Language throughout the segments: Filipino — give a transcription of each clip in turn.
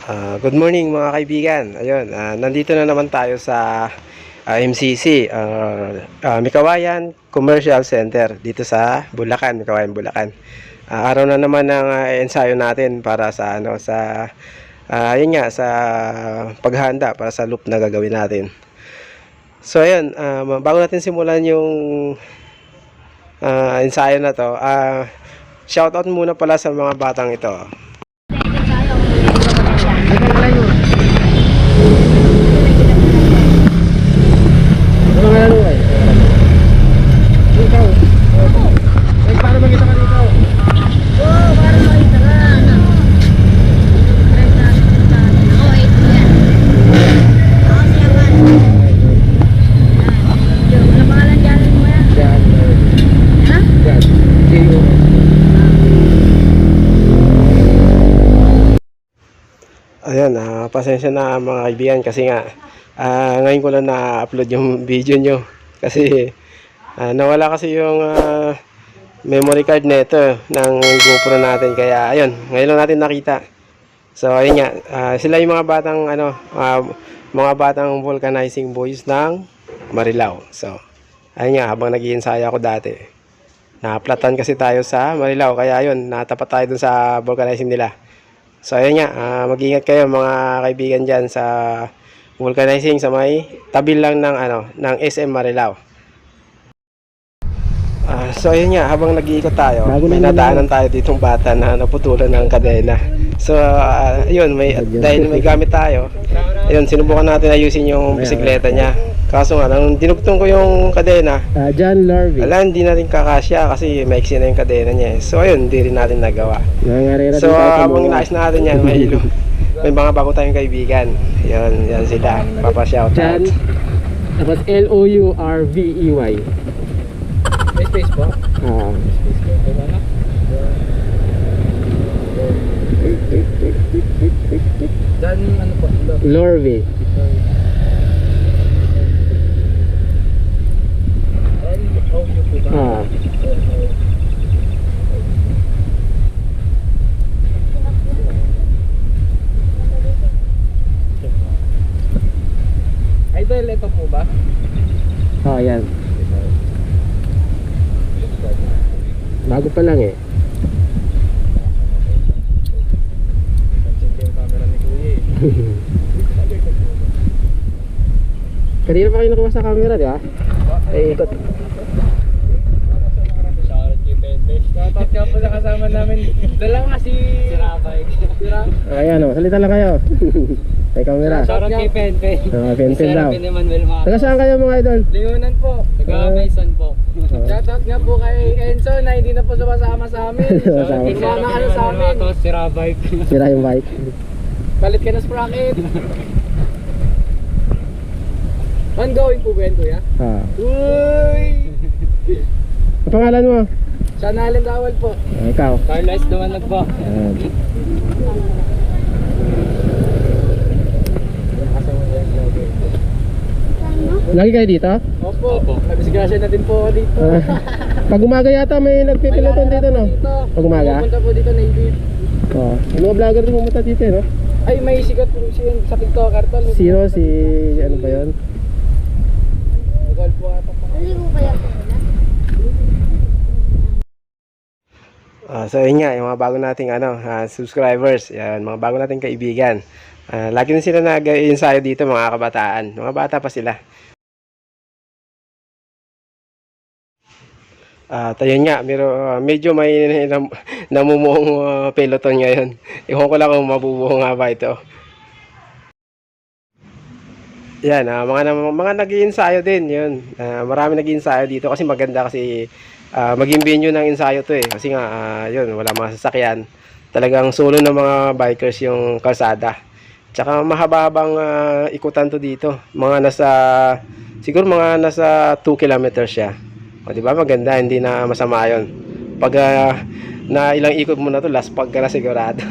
Good morning mga kaibigan. Ayun, nandito na naman tayo sa MCC, Mikawayan Commercial Center dito sa Bulacan, Mikawayan, Bulacan. Araw na naman ng ensayo natin para sa ayun nga sa paghahanda para sa loop na gagawin natin. So ayun, bago natin simulan yung ensayo na to, shoutout muna pala sa mga batang ito. Ayan, pasensya na mga kaibigan kasi nga ngayon ko lang na-upload yung video nyo kasi nawala kasi yung memory card nito ng GoPro natin, kaya ayun, ngayon lang natin nakita. So ayun nga, sila yung mga batang mga batang vulcanizing boys ng Marilao. So ayun nga, habang nag-iinsaya ako dati, na-platan kasi tayo sa Marilao, kaya ayun, natapat tayo dun sa vulcanizing nila. So ayun nga, mag-ingat kayo mga kaibigan diyan sa vulcanizing sa may tabi lang ng SM Marilao. So ayun nga, habang nag-iikot tayo, may nadaanan tayo ditong bata na naputulan ng kadena. So ayun, dahil may gamit tayo, ayun, sinubukan natin ayusin yung bisikleta niya. Kaso nga, nung dinugtong ko yung kadena, John Larvey. hindi natin kakasya kasi maiksi na yung kadena niya. So ayun, hindi rin natin nagawa. So habang inaayos natin yan, may mga bago tayong kaibigan. Yan sila, papa-shoutout. John, tapos Lourvey. May space po? Dan ano po? Larvey. Idol, ito po ba? Yan. Bago pa lang eh. Pansin ko yung camera ni Kuya eh. Kanina pa kayo nakuha sa camera, di ba? Ikot. Shoutout kay Penbesh. Shoutout nga po na kasama namin. Dalawa si Rabay. Ayan o, salita lang kayo. May camera. Shoutout kay Penbesh. Penpen daw. Emmanuel Matos. Taga saan kayo mga idol? Lingunan po. Taga Mayson po. Shoutout nga po kay Enzo na hindi na po sumasama sa amin. Sumasama. Sumama ka na sa amin. Si Rabay. Sira yung bike. Palit ka na sprocket. Ongoing po ba yan, Kuya? Uy! Ang pangalan mo? Sana Allen Dawal po. Ikaw? Carlos Dumanag po. Lagi kayo dito? Opo. Nabisgrasya na din po ako dito. Pag umaga yata may nagpipiloton dito, no? Pag umaga? Pupunta po dito native. Yung mga vlogger din pumunta dito, no? Ay, may sigat po siya sa TikToker tol. Zero, ano ba yun? Nagol po ata pa. So yun nga, yung mga bago nating subscribers, yan, mga bago nating kaibigan. Lagi na sila nag-ensayo dito, mga kabataan. Mga bata pa sila. Tayo nga, medyo may namumuong peloton ngayon. Iwan ko lang kung mabubuo nga ba ito. Yan, mga nag-iensayo din, yun. Marami nag-iensayo dito kasi maganda kasi maging venue ng ensayo to eh. Kasi nga, yun, wala mga sasakyan. Talagang solo ng mga bikers yung kalsada. Tsaka mahaba-habang ikutan to dito. Siguro mga nasa 2 kilometers siya. O, diba? Maganda, hindi na masama yun. Pag na ilang ikot mo na to, last pag ka na sigurado.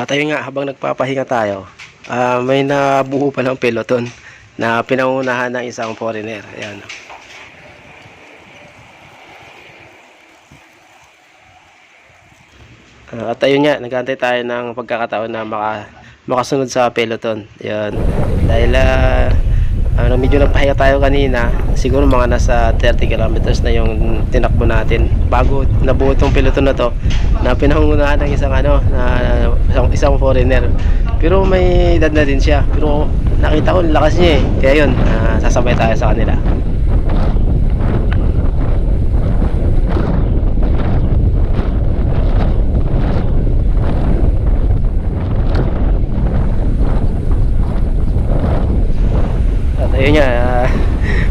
At ayun nga, habang nagpapahinga tayo, may nabuo pa ng peloton na pinangunahan ng isang foreigner. Ayan. At ayun nga, nag-aantay tayo ng pagkakataon na makasunod sa peloton. Ayan. Dahil medyo nagpahinga tayo kanina, siguro mga nasa 30 kilometers na yung tinakbo natin bago nabuo tong peloton na to, na pinangunahan ng isang foreigner. Pero may edad na din siya, pero nakita ko lakas niya eh. Kaya yun, sasabay tayo sa kanila. Ayun nga,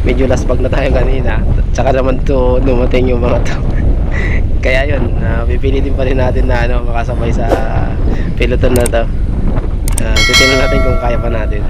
medyo lasbag na tayo kanina. Tsaka naman to dumating yung mga to. Kaya yun, pipilitin pa rin natin na makasabay sa peloton na to. Titingnan natin kung kaya pa natin.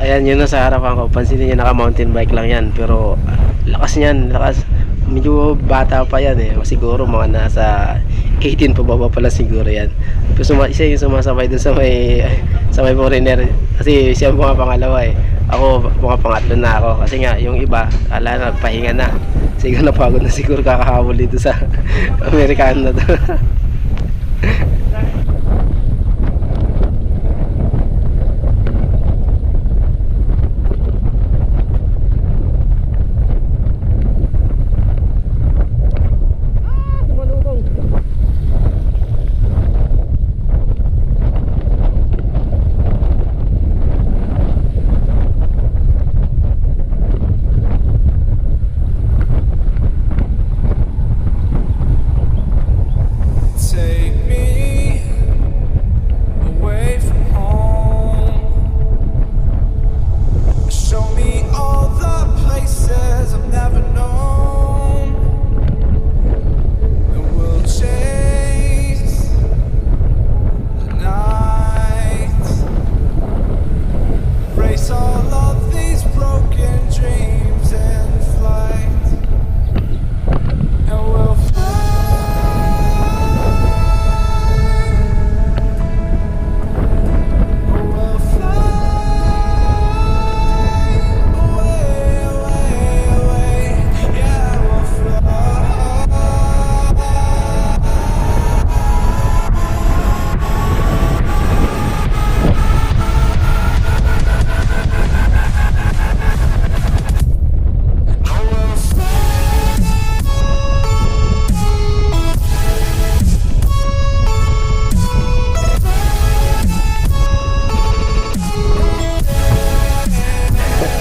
Ayan, yun na sa harapan ko. Pansinin niyo, naka mountain bike lang yan. Pero lakas niyan, lakas. Medyo bata pa yan eh. Siguro mga nasa 18 pababa pala siguro yan. Pero isa yung sumasabay dun sa may foreigner. Kasi siya mga pangalawa eh. Ako mga pangatlo na ako. Kasi nga yung iba, ala nagpahinga na. Siguro napagod na siguro kakahabol dito sa Amerikano na to.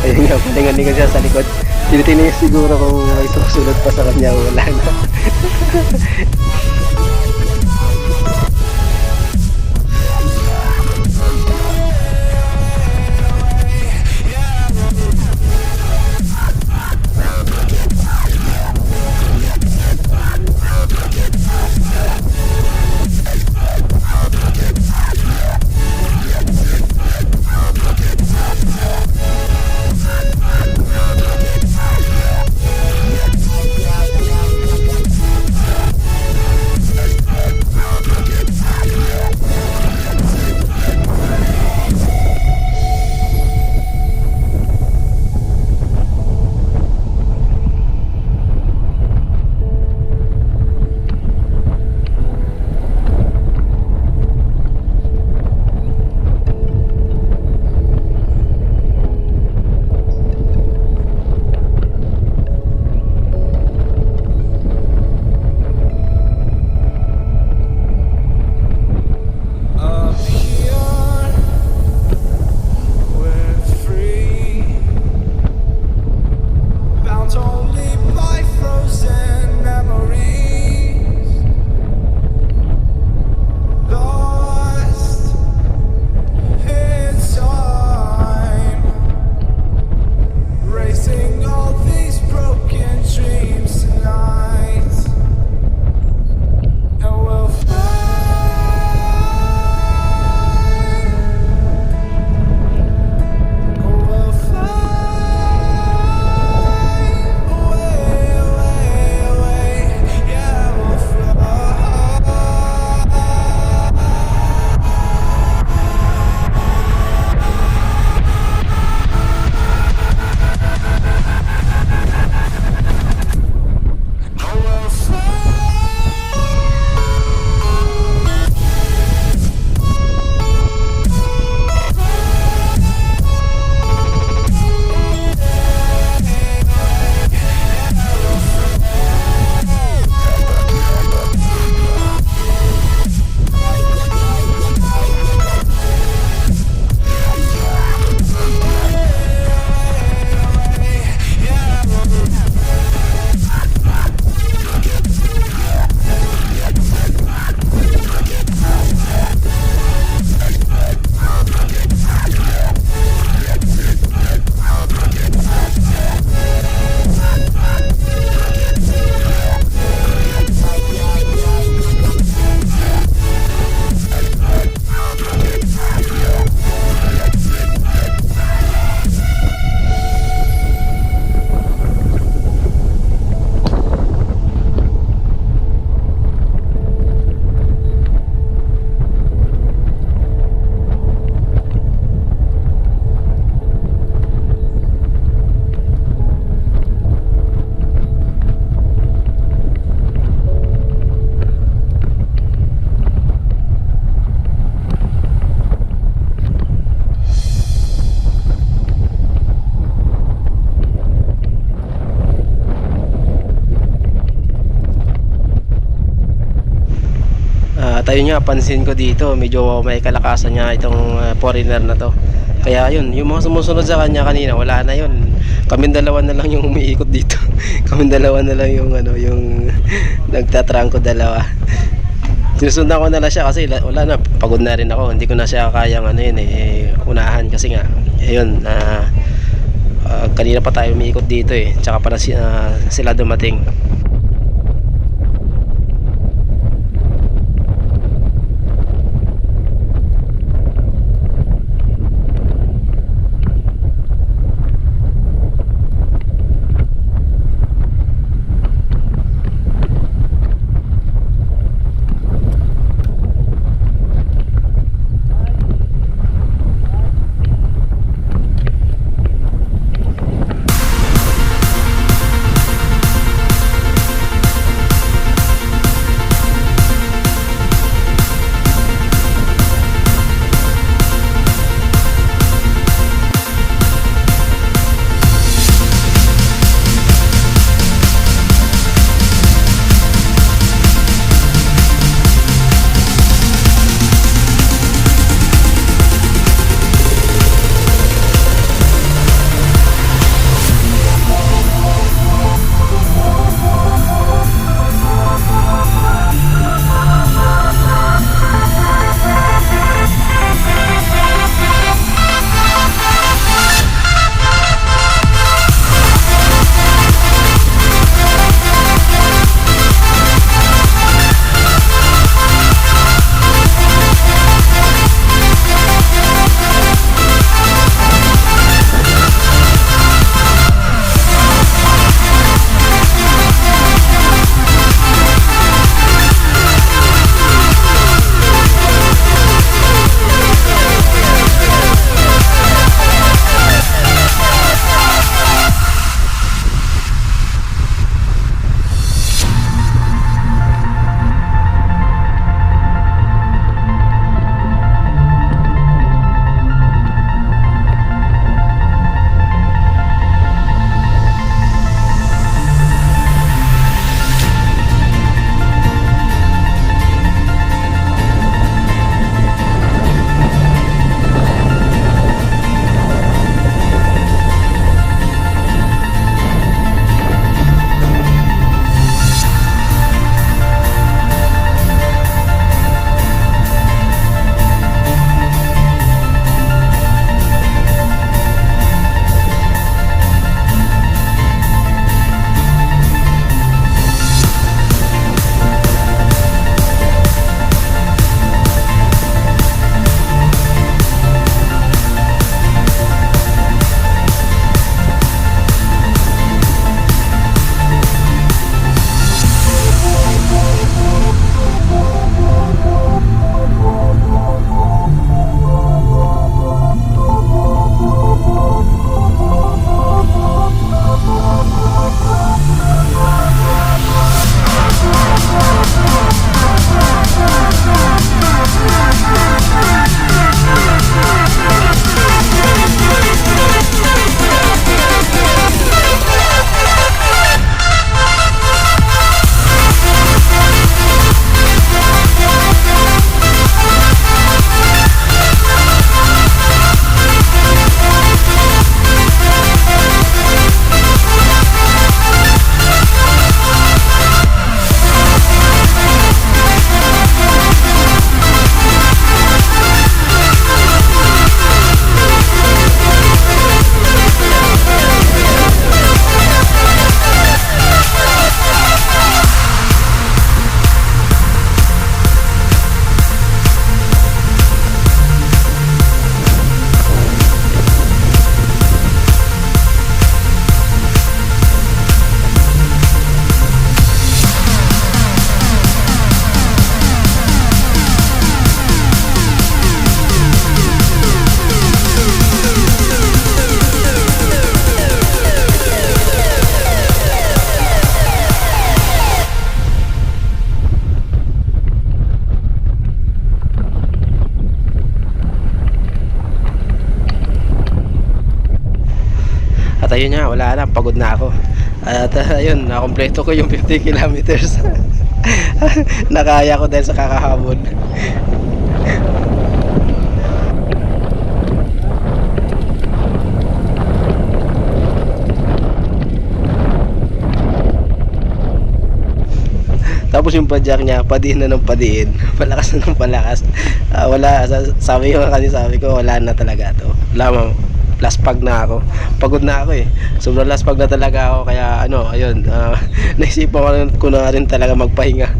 Ayun nga, palingan-lingan siya sa likod. Tinitingnan niya siguro kung may susunod pa sa kanya, wala na. ayun nga, pansin ko dito, medyo may kalakasan niya itong foreigner na to. Kaya yun, yung mga sumusunod sa kanya kanina, wala na yun. Kaming dalawa na lang yung umiikot dito. Kaming dalawa na lang yung yung nagtatrangko dalawa. Sinusundan ko na lang siya kasi wala na, pagod na rin ako. Hindi ko na siya kayang unahan kasi nga, ayun, kanina pa tayo umiikot dito tsaka para sila dumating. At ayun nga, wala na, pagod na ako. At ayun, nakompleto ko yung 50 kilometers. Nakaya ko dahil sa kakahabol. Tapos yung padjak niya, padiin na ng padiin. Palakas na ng palakas. Wala, sabi ko, wala na talaga to. Wala mo, last pag na ako. Pagod na ako eh. Sobrang last pag na talaga ako. Kaya ano, ayun, naisipan ko na rin talaga magpahinga.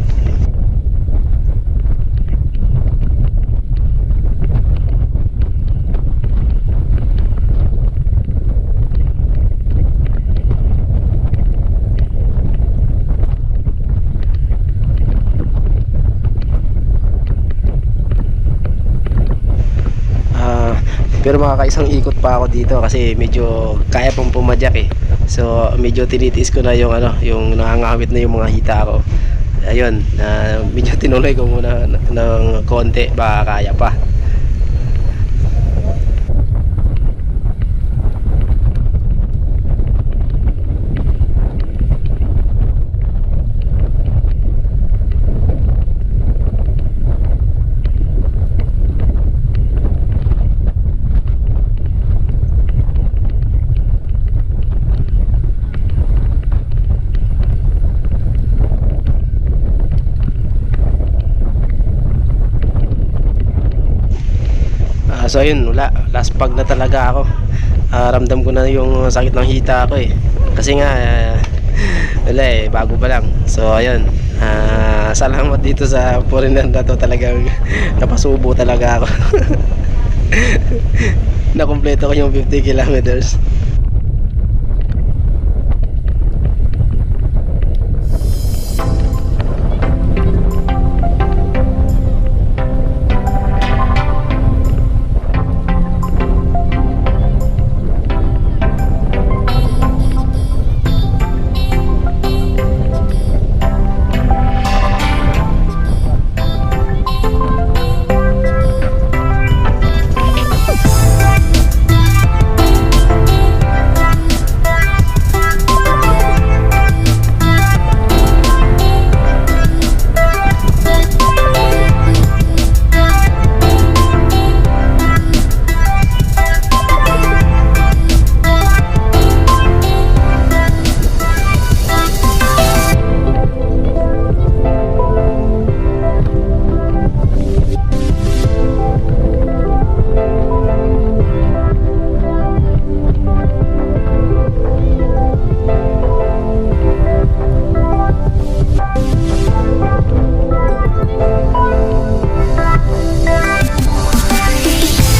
Pero makakaisang ikot pa ako dito kasi medyo kaya pang pumadyak eh. So medyo tinitiis ko na yung ano, yung nangangamit na yung mga hita ko. Ayun, medyo tinuloy ko muna ng konti, baka kaya pa. So ayun, wala, last pag na talaga ako. Ramdam ko na yung sakit ng hita ko eh. Kasi nga wala eh, bago pa lang. So ayun, salamat dito sa foreigner na to, talagang napasubo talaga ako. Nakumpleto ko yung 50 kilometers.